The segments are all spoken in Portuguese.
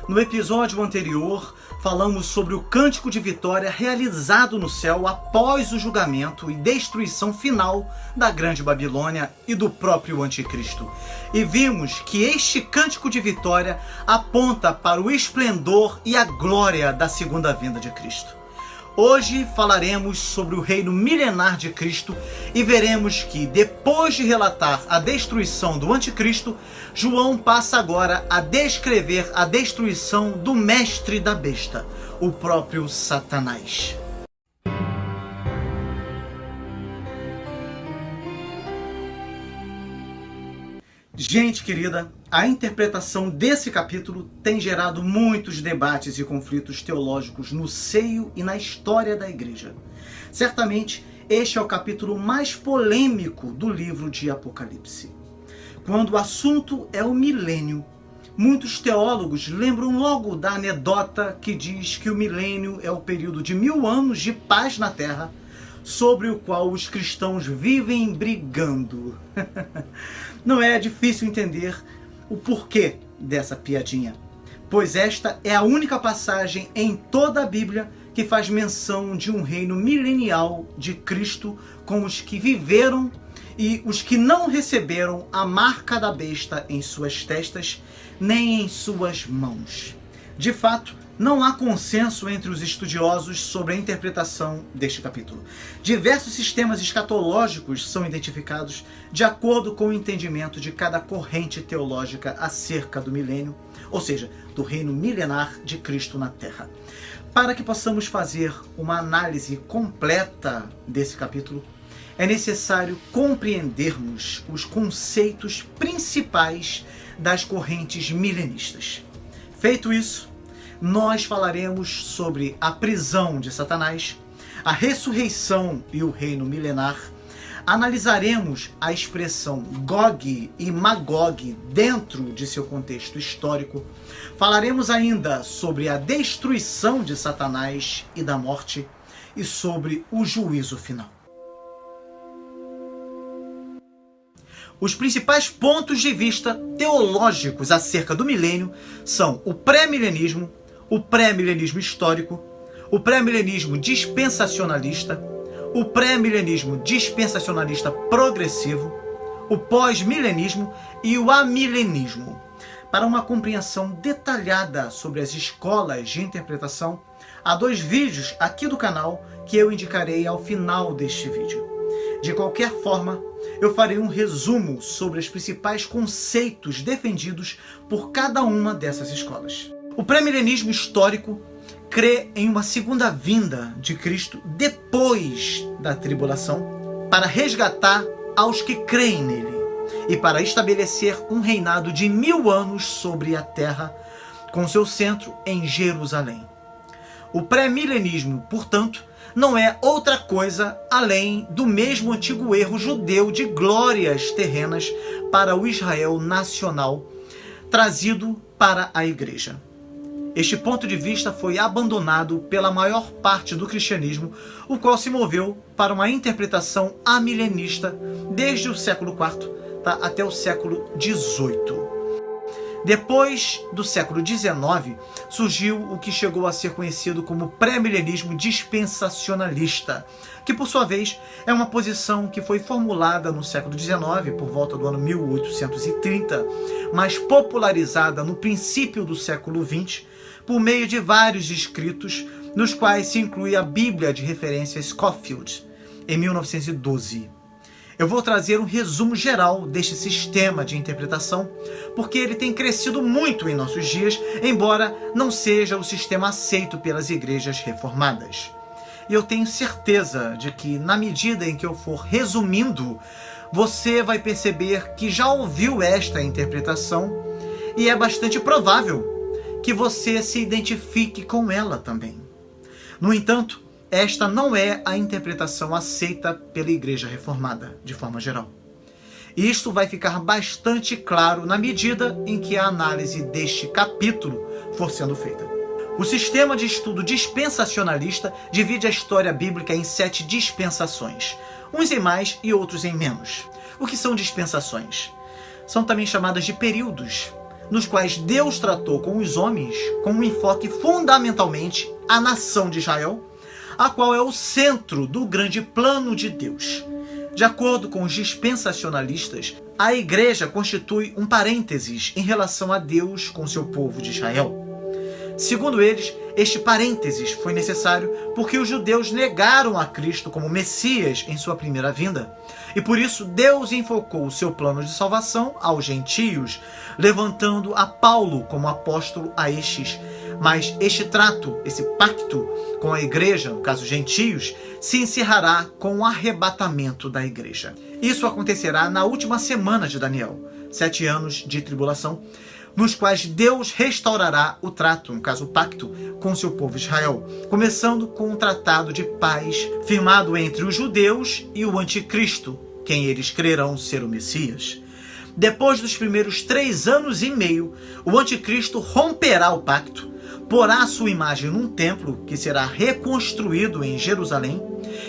No episódio anterior, falamos sobre o cântico de vitória realizado no céu após o julgamento e destruição final da Grande Babilônia e do próprio Anticristo. E vimos que este cântico de vitória aponta para o esplendor e a glória da segunda vinda de Cristo. Hoje falaremos sobre o reino milenar de Cristo e veremos que, depois de relatar a destruição do Anticristo, João passa agora a descrever a destruição do mestre da besta, o próprio Satanás. Gente querida, a interpretação desse capítulo tem gerado muitos debates e conflitos teológicos no seio e na história da igreja. Certamente, este é o capítulo mais polêmico do livro de Apocalipse. Quando o assunto é o milênio, muitos teólogos lembram logo da anedota que diz que o milênio é o período de 1000 anos de paz na Terra, sobre o qual os cristãos vivem brigando. Não é difícil entender o porquê dessa piadinha, pois esta é a única passagem em toda a Bíblia que faz menção de um reino milenial de Cristo com os que viveram e os que não receberam a marca da besta em suas testas nem em suas mãos. De fato, não há consenso entre os estudiosos sobre a interpretação deste capítulo. Diversos sistemas escatológicos são identificados de acordo com o entendimento de cada corrente teológica acerca do milênio, ou seja, do reino milenar de Cristo na Terra. Para que possamos fazer uma análise completa desse capítulo, é necessário compreendermos os conceitos principais das correntes milenistas. Feito isso, nós falaremos sobre a prisão de Satanás, a ressurreição e o reino milenar, analisaremos a expressão Gog e Magog dentro de seu contexto histórico, falaremos ainda sobre a destruição de Satanás e da morte e sobre o juízo final. Os principais pontos de vista teológicos acerca do milênio são o pré-milenismo, o pré-milenismo histórico, o pré-milenismo dispensacionalista, o pré-milenismo dispensacionalista progressivo, o pós-milenismo e o amilenismo. Para uma compreensão detalhada sobre as escolas de interpretação, há 2 vídeos aqui do canal que eu indicarei ao final deste vídeo. De qualquer forma, eu farei um resumo sobre os principais conceitos defendidos por cada uma dessas escolas. O pré-milenismo histórico crê em uma segunda vinda de Cristo depois da tribulação para resgatar aos que creem nele e para estabelecer um reinado de 1000 anos sobre a terra com seu centro em Jerusalém. O pré-milenismo, portanto, não é outra coisa além do mesmo antigo erro judeu de glórias terrenas para o Israel nacional, trazido para a igreja. Este ponto de vista foi abandonado pela maior parte do cristianismo, o qual se moveu para uma interpretação amilenista desde o século IV até o século XVIII. Depois do século XIX, surgiu o que chegou a ser conhecido como pré-milenismo dispensacionalista, que por sua vez é uma posição que foi formulada no século XIX, por volta do ano 1830, mas popularizada no princípio do século XX, por meio de vários escritos, nos quais se inclui a Bíblia de referência Scofield, em 1912. Eu vou trazer um resumo geral deste sistema de interpretação, porque ele tem crescido muito em nossos dias, embora não seja o sistema aceito pelas igrejas reformadas. E eu tenho certeza de que, na medida em que eu for resumindo, você vai perceber que já ouviu esta interpretação e é bastante provável que você se identifique com ela também. No entanto, esta não é a interpretação aceita pela Igreja Reformada, de forma geral. E isto vai ficar bastante claro na medida em que a análise deste capítulo for sendo feita. O sistema de estudo dispensacionalista divide a história bíblica em 7 dispensações, uns em mais e outros em menos. O que são dispensações? São também chamadas de períodos. nos quais Deus tratou com os homens com um enfoque fundamentalmente à nação de Israel, a qual é o centro do grande plano de Deus. De acordo com os dispensacionalistas, a igreja constitui um parênteses em relação a Deus com seu povo de Israel. Segundo eles, este parênteses foi necessário porque os judeus negaram a Cristo como Messias em sua primeira vinda. E por isso Deus enfocou o seu plano de salvação aos gentios, levantando a Paulo como apóstolo a estes. Mas este trato, esse pacto com a igreja, no caso gentios, se encerrará com o arrebatamento da igreja. Isso acontecerá na última semana de Daniel, 7 anos de tribulação, nos quais Deus restaurará o trato, no caso o pacto, com seu povo Israel, começando com um tratado de paz firmado entre os judeus e o anticristo, quem eles crerão ser o Messias. Depois dos primeiros 3 anos e meio, o anticristo romperá o pacto, porá sua imagem num templo que será reconstruído em Jerusalém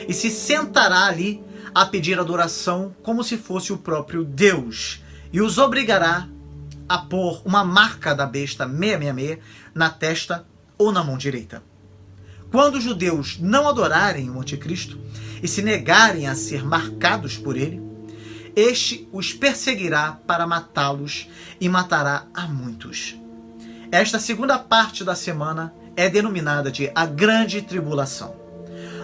e se sentará ali a pedir adoração como se fosse o próprio Deus, e os obrigará a pôr uma marca da besta 666 na testa ou na mão direita. Quando os judeus não adorarem o anticristo e se negarem a ser marcados por ele, este os perseguirá para matá-los e matará a muitos. Esta segunda parte da semana é denominada de a Grande Tribulação.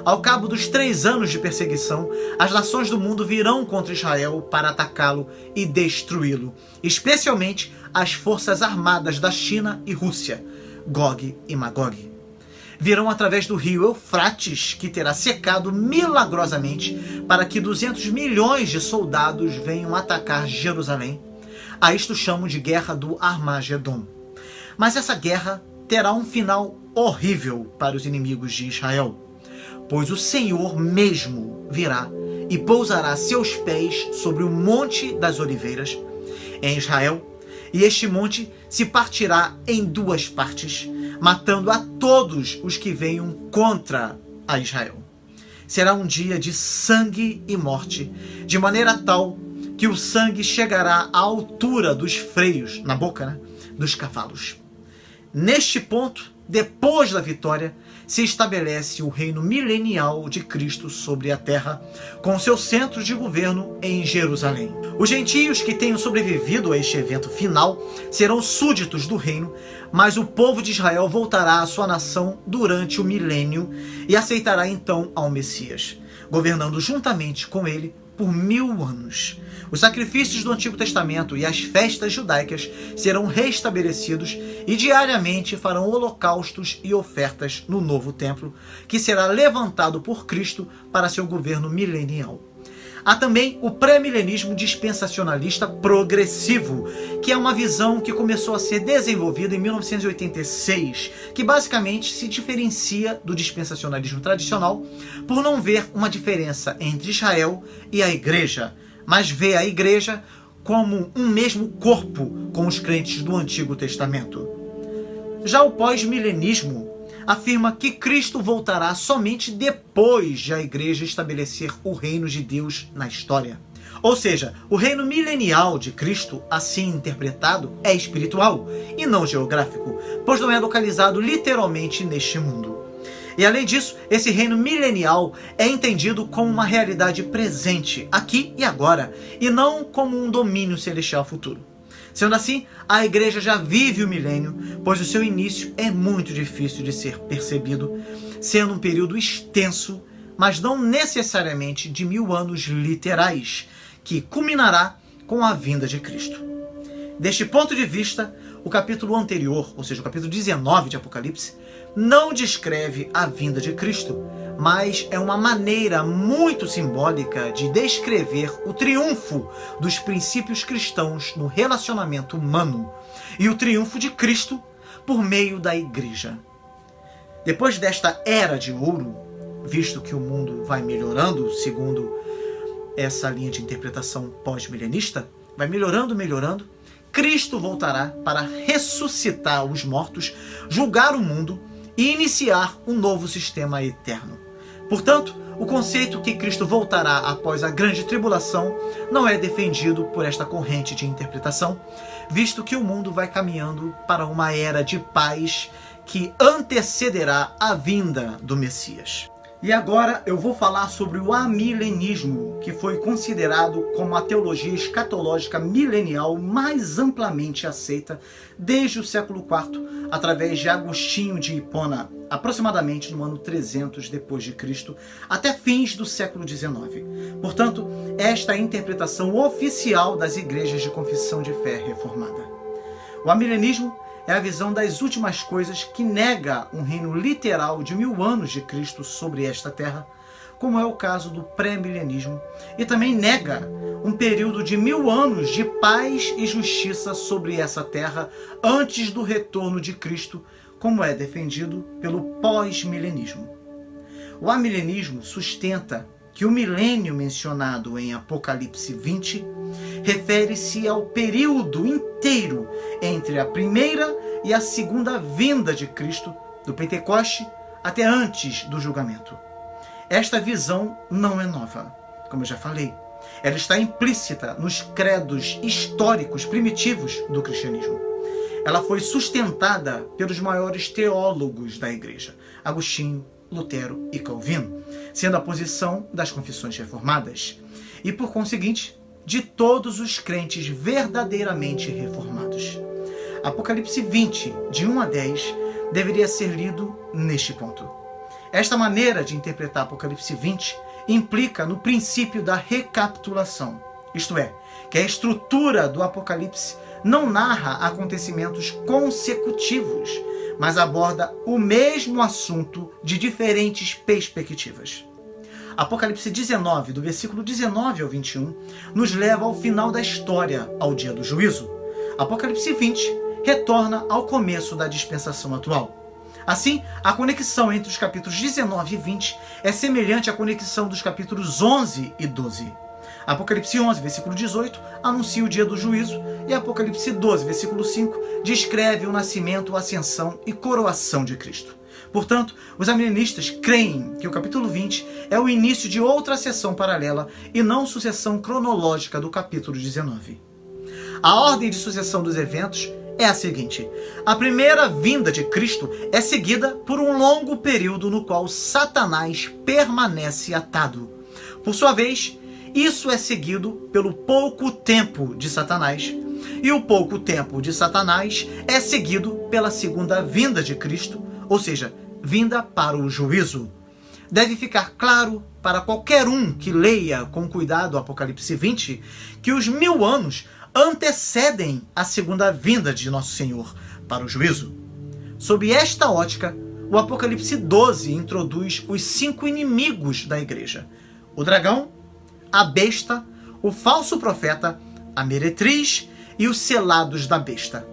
Ao cabo dos 3 anos de perseguição, as nações do mundo virão contra Israel para atacá-lo e destruí-lo, especialmente as forças armadas da China e Rússia, Gog e Magog. Virão através do rio Eufrates, que terá secado milagrosamente para que 200 milhões de soldados venham atacar Jerusalém. A isto chamam de Guerra do Armagedon. Mas essa guerra terá um final horrível para os inimigos de Israel, pois o Senhor mesmo virá e pousará seus pés sobre o Monte das Oliveiras, em Israel, e este monte se partirá em 2 partes, matando a todos os que venham contra a Israel. Será um dia de sangue e morte, de maneira tal que o sangue chegará à altura dos freios, na boca, dos cavalos. Neste ponto, depois da vitória, se estabelece o reino milenial de Cristo sobre a terra, com seu centro de governo em Jerusalém. Os gentios que tenham sobrevivido a este evento final serão súditos do reino, mas o povo de Israel voltará à sua nação durante o milênio e aceitará então ao Messias, governando juntamente com ele por 1000 anos. Os sacrifícios do Antigo Testamento e as festas judaicas serão restabelecidos e diariamente farão holocaustos e ofertas no novo templo, que será levantado por Cristo para seu governo milenial. Há também o pré-milenismo dispensacionalista progressivo, que é uma visão que começou a ser desenvolvida em 1986, que basicamente se diferencia do dispensacionalismo tradicional por não ver uma diferença entre Israel e a igreja, mas vê a igreja como um mesmo corpo com os crentes do Antigo Testamento. Já o pós-milenismo afirma que Cristo voltará somente depois de a igreja estabelecer o reino de Deus na história. Ou seja, o reino milenial de Cristo, assim interpretado, é espiritual e não geográfico, pois não é localizado literalmente neste mundo. E além disso, esse reino milenial é entendido como uma realidade presente, aqui e agora, e não como um domínio celestial futuro. Sendo assim, a igreja já vive o milênio, pois o seu início é muito difícil de ser percebido, sendo um período extenso, mas não necessariamente de 1000 anos literais, que culminará com a vinda de Cristo. Deste ponto de vista, o capítulo anterior, ou seja, o capítulo 19 de Apocalipse, não descreve a vinda de Cristo, mas é uma maneira muito simbólica de descrever o triunfo dos princípios cristãos no relacionamento humano e o triunfo de Cristo por meio da igreja. Depois desta era de ouro, visto que o mundo vai melhorando, segundo essa linha de interpretação pós-milenista, vai melhorando, Cristo voltará para ressuscitar os mortos, julgar o mundo e iniciar um novo sistema eterno. Portanto, o conceito que Cristo voltará após a grande tribulação não é defendido por esta corrente de interpretação, visto que o mundo vai caminhando para uma era de paz que antecederá a vinda do Messias. E agora eu vou falar sobre o amilenismo, que foi considerado como a teologia escatológica milenial mais amplamente aceita desde o século IV, através de Agostinho de Hipona, aproximadamente no ano 300 depois de Cristo, até fins do século XIX. Portanto, esta é a interpretação oficial das igrejas de confissão de fé reformada. O amilenismo é a visão das últimas coisas que nega um reino literal de 1000 anos de Cristo sobre esta terra, como é o caso do pré-milenismo, e também nega um período de 1000 anos de paz e justiça sobre essa terra antes do retorno de Cristo, como é defendido pelo pós-milenismo. O amilenismo sustenta que o milênio mencionado em Apocalipse 20 refere-se ao período inteiro entre a primeira e a segunda vinda de Cristo, do Pentecoste até antes do julgamento. Esta visão não é nova, como eu já falei. Ela está implícita nos credos históricos primitivos do cristianismo. Ela foi sustentada pelos maiores teólogos da igreja, Agostinho, Lutero e Calvino, sendo a posição das confissões reformadas, e por conseguinte, de todos os crentes verdadeiramente reformados. Apocalipse 20, de 1 a 10, deveria ser lido neste ponto. Esta maneira de interpretar Apocalipse 20 implica no princípio da recapitulação, isto é, que a estrutura do Apocalipse não narra acontecimentos consecutivos, mas aborda o mesmo assunto de diferentes perspectivas. Apocalipse 19, do versículo 19 ao 21, nos leva ao final da história, ao dia do juízo. Apocalipse 20 retorna ao começo da dispensação atual. Assim, a conexão entre os capítulos 19 e 20 é semelhante à conexão dos capítulos 11 e 12. Apocalipse 11, versículo 18, anuncia o dia do juízo, e Apocalipse 12, versículo 5, descreve o nascimento, a ascensão e coroação de Cristo. Portanto, os amilenistas creem que o capítulo 20 é o início de outra seção paralela e não sucessão cronológica do capítulo 19. A ordem de sucessão dos eventos é a seguinte: a primeira vinda de Cristo é seguida por um longo período no qual Satanás permanece atado. Por sua vez, isso é seguido pelo pouco tempo de Satanás, e o pouco tempo de Satanás é seguido pela segunda vinda de Cristo, ou seja, vinda para o juízo. Deve ficar claro para qualquer um que leia com cuidado o Apocalipse 20 que os 1000 anos antecedem a segunda vinda de Nosso Senhor para o juízo. Sob esta ótica, o Apocalipse 12 introduz os 5 inimigos da igreja: o dragão, a besta, o falso profeta, a meretriz e os selados da besta.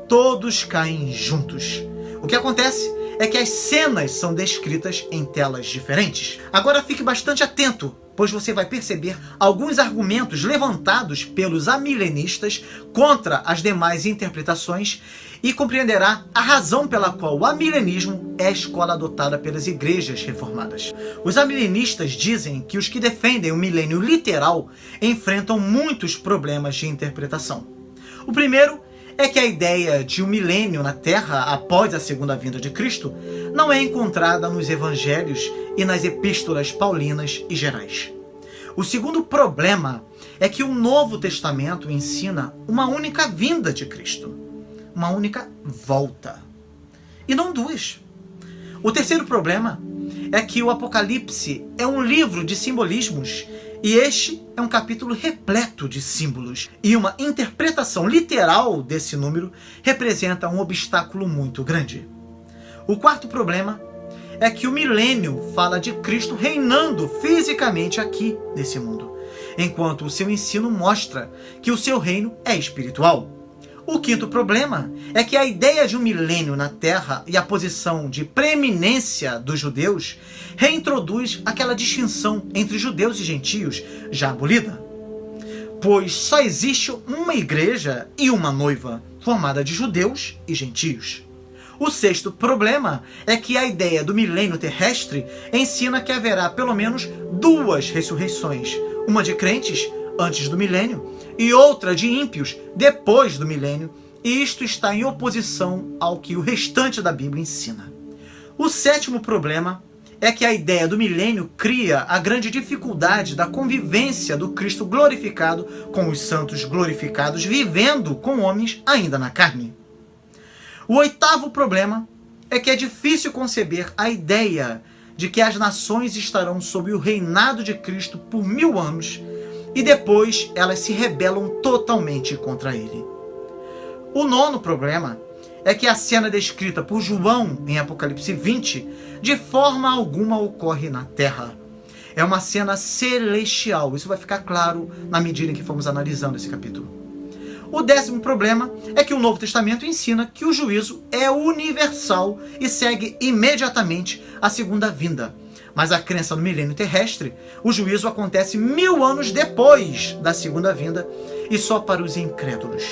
Todos caem juntos. O que acontece é que as cenas são descritas em telas diferentes. Agora fique bastante atento, pois você vai perceber alguns argumentos levantados pelos amilenistas contra as demais interpretações e compreenderá a razão pela qual o amilenismo é a escola adotada pelas igrejas reformadas. Os amilenistas dizem que os que defendem o milênio literal enfrentam muitos problemas de interpretação. O primeiro é que a ideia de um milênio na Terra após a segunda vinda de Cristo não é encontrada nos evangelhos e nas epístolas paulinas e gerais. O segundo problema é que o Novo Testamento ensina uma única vinda de Cristo, uma única volta, e não duas. O terceiro problema é que o Apocalipse é um livro de simbolismos, e este é um capítulo repleto de símbolos, e uma interpretação literal desse número representa um obstáculo muito grande. O quarto problema é que o milênio fala de Cristo reinando fisicamente aqui nesse mundo, enquanto o seu ensino mostra que o seu reino é espiritual. O quinto problema é que a ideia de um milênio na Terra e a posição de preeminência dos judeus reintroduz aquela distinção entre judeus e gentios já abolida, pois só existe uma igreja e uma noiva formada de judeus e gentios. O sexto problema é que a ideia do milênio terrestre ensina que haverá pelo menos 2 ressurreições, uma de crentes antes do milênio e outra de ímpios depois do milênio, e isto está em oposição ao que o restante da Bíblia ensina. O sétimo problema é que a ideia do milênio cria a grande dificuldade da convivência do Cristo glorificado com os santos glorificados vivendo com homens ainda na carne. O oitavo problema é que é difícil conceber a ideia de que as nações estarão sob o reinado de Cristo por 1000 anos e depois elas se rebelam totalmente contra ele. O nono problema é que a cena descrita por João em Apocalipse 20 de forma alguma ocorre na Terra. É uma cena celestial. Isso vai ficar claro na medida em que formos analisando esse capítulo. O décimo problema é que o Novo Testamento ensina que o juízo é universal e segue imediatamente a segunda vinda. Mas a crença no milênio terrestre, o juízo acontece 1000 anos depois da segunda vinda e só para os incrédulos.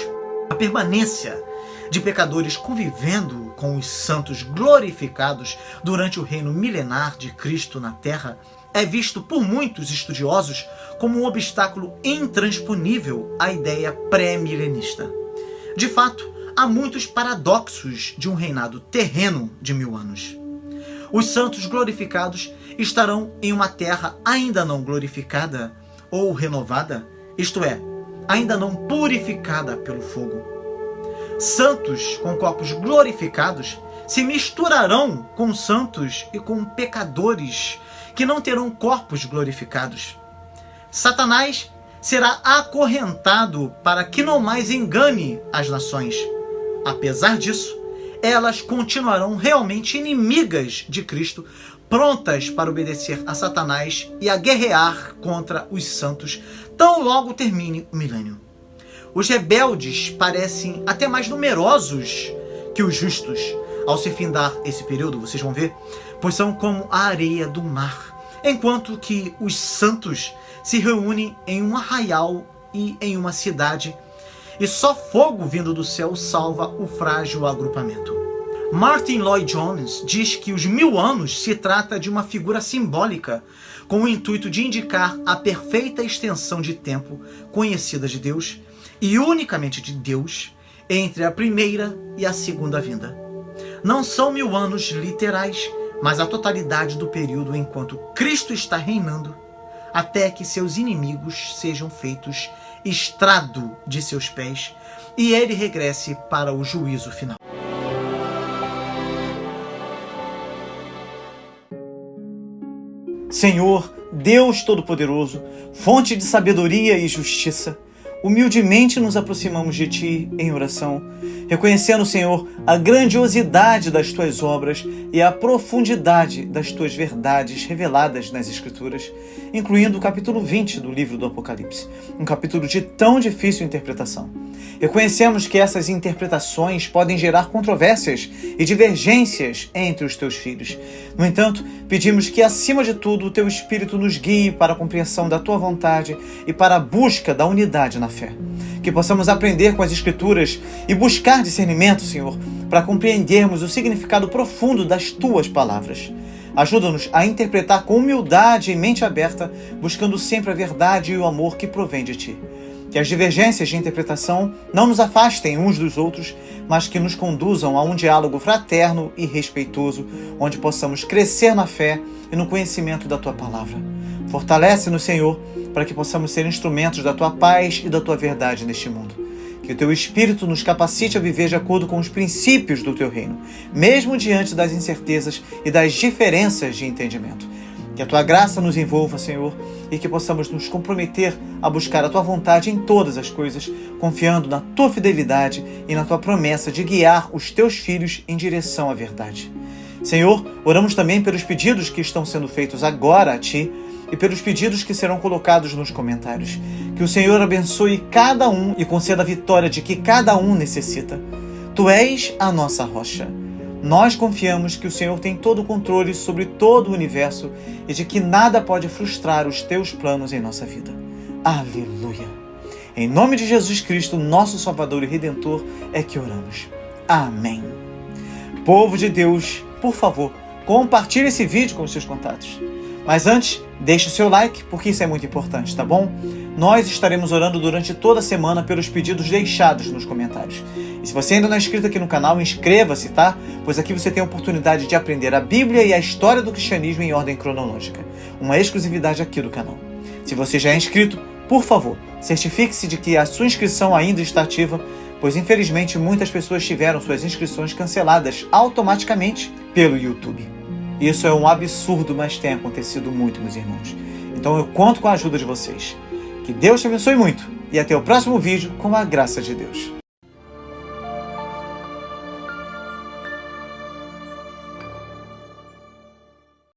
A permanência de pecadores convivendo com os santos glorificados durante o reino milenar de Cristo na Terra é visto por muitos estudiosos como um obstáculo intransponível à ideia pré-milenista. De fato, há muitos paradoxos de um reinado terreno de 1000 anos. Os santos glorificados estarão em uma terra ainda não glorificada ou renovada, isto é, ainda não purificada pelo fogo. Santos com corpos glorificados se misturarão com santos e com pecadores que não terão corpos glorificados. Satanás será acorrentado para que não mais engane as nações. Apesar disso, elas continuarão realmente inimigas de Cristo, prontas para obedecer a Satanás e a guerrear contra os santos, tão logo termine o milênio. Os rebeldes parecem até mais numerosos que os justos ao se findar esse período, vocês vão ver, pois são como a areia do mar, enquanto que os santos se reúnem em um arraial e em uma cidade, e só fogo vindo do céu salva o frágil agrupamento. Martin Lloyd-Jones diz que os 1000 anos se trata de uma figura simbólica com o intuito de indicar a perfeita extensão de tempo conhecida de Deus e unicamente de Deus entre a primeira e a segunda vinda. Não são 1000 anos literais, mas a totalidade do período enquanto Cristo está reinando, até que seus inimigos sejam feitos estrado de seus pés e ele regresse para o juízo final. Senhor, Deus Todo-Poderoso, fonte de sabedoria e justiça, humildemente nos aproximamos de Ti em oração, reconhecendo, Senhor, a grandiosidade das Tuas obras e a profundidade das Tuas verdades reveladas nas Escrituras, incluindo o capítulo 20 do livro do Apocalipse, um capítulo de tão difícil interpretação. Reconhecemos que essas interpretações podem gerar controvérsias e divergências entre os Teus filhos. No entanto, pedimos que, acima de tudo, o Teu Espírito nos guie para a compreensão da Tua vontade e para a busca da unidade na fé. Que possamos aprender com as Escrituras e buscar discernimento, Senhor, para compreendermos o significado profundo das Tuas palavras. Ajuda-nos a interpretar com humildade e mente aberta, buscando sempre a verdade e o amor que provém de Ti. Que as divergências de interpretação não nos afastem uns dos outros, mas que nos conduzam a um diálogo fraterno e respeitoso, onde possamos crescer na fé e no conhecimento da Tua palavra. Fortalece-nos, Senhor, para que possamos ser instrumentos da Tua paz e da Tua verdade neste mundo. Que o Teu Espírito nos capacite a viver de acordo com os princípios do Teu reino, mesmo diante das incertezas e das diferenças de entendimento. Que a Tua graça nos envolva, Senhor, e que possamos nos comprometer a buscar a Tua vontade em todas as coisas, confiando na Tua fidelidade e na Tua promessa de guiar os Teus filhos em direção à verdade. Senhor, oramos também pelos pedidos que estão sendo feitos agora a Ti e pelos pedidos que serão colocados nos comentários. Que o Senhor abençoe cada um e conceda a vitória de que cada um necessita. Tu és a nossa rocha. Nós confiamos que o Senhor tem todo o controle sobre todo o universo e de que nada pode frustrar os Teus planos em nossa vida. Aleluia! Em nome de Jesus Cristo, nosso Salvador e Redentor, é que oramos. Amém. Povo de Deus, por favor, compartilhe esse vídeo com os seus contatos. Mas antes, Deixe o seu like, porque isso é muito importante, tá bom? Nós estaremos orando durante toda a semana pelos pedidos deixados nos comentários. E se você ainda não é inscrito aqui no canal, inscreva-se, tá? Pois aqui você tem a oportunidade de aprender a Bíblia e a história do cristianismo em ordem cronológica. Uma exclusividade aqui do canal. Se você já é inscrito, por favor, certifique-se de que a sua inscrição ainda está ativa, pois infelizmente muitas pessoas tiveram suas inscrições canceladas automaticamente pelo YouTube. Isso é um absurdo, mas tem acontecido muito, meus irmãos. Então eu conto com a ajuda de vocês. Que Deus te abençoe muito e até o próximo vídeo com a graça de Deus.